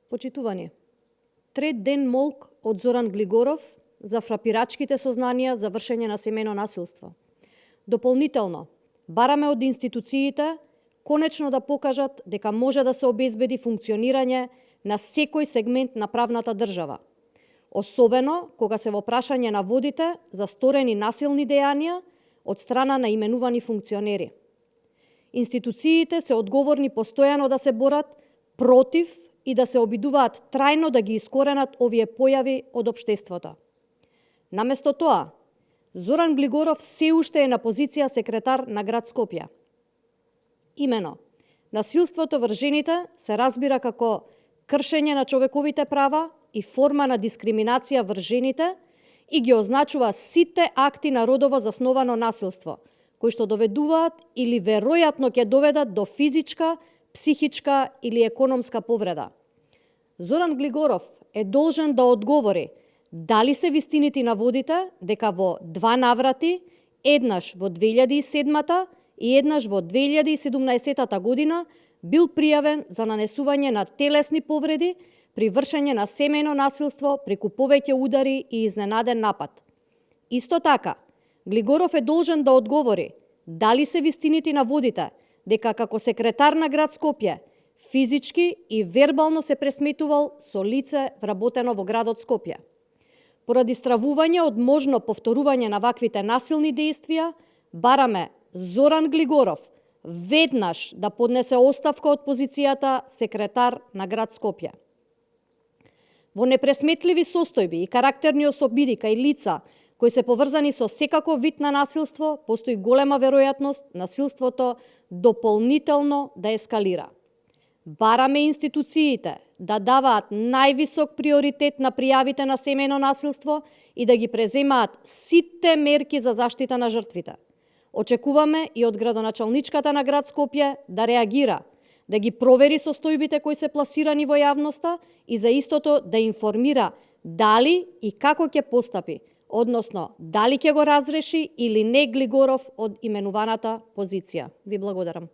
Почитувани, трет ден молк од Зоран Глигоров за фрапирачките сознанија за вршење на семејно насилство. Дополнително, бараме од институциите конечно да покажат дека може да се обезбеди функционирање на секој сегмент на правната држава, особено кога се во прашање на водите за сторени насилни дејанија од страна на именувани функционери. Институциите се одговорни постојано да се борат против и да се обидуваат трајно да ги искоренат овие појави од општеството. Наместо тоа, Зоран Глигоров се уште е на позиција секретар на град Скопје. Имено, насилството врз жените се разбира како кршење на човековите права и форма на дискриминација врз жените и ги означува сите акти на родово засновано насилство, кои што доведуваат или веројатно ќе доведат до физичка, психичка или економска повреда. Зоран Глигоров е должен да одговори дали се вистините на водите дека во 2 наврати, еднаш во 2007 и еднаш во 2017 година, бил пријавен за нанесување на телесни повреди при вршење на семејно насилство преку повеќе удари и изненаден напад. Исто така, Глигоров е должен да одговори дали се вистините на водите дека како секретар на град Скопје физички и вербално се пресметувал со лице вработено во градот Скопје. Поради стравување од можно повторување на ваквите насилни действија, бараме Зоран Глигоров веднаш да поднесе оставка од позицијата секретар на град Скопје. Во непресметливи состојби и карактерни особини кај лица кои се поврзани со секаков вид на насилство, постои голема веројатност насилството дополнително да ескалира. Бараме институциите да даваат највисок приоритет на пријавите на семејно насилство и да ги преземаат сите мерки за заштита на жртвите. Очекуваме и од градоначалничката на град Скопје да реагира, да ги провери состојбите кои се пласирани во јавноста и за истото да информира дали и како ќе постапи, односно дали ќе го разреши или не Глигоров од именуваната позиција. Ви благодарам.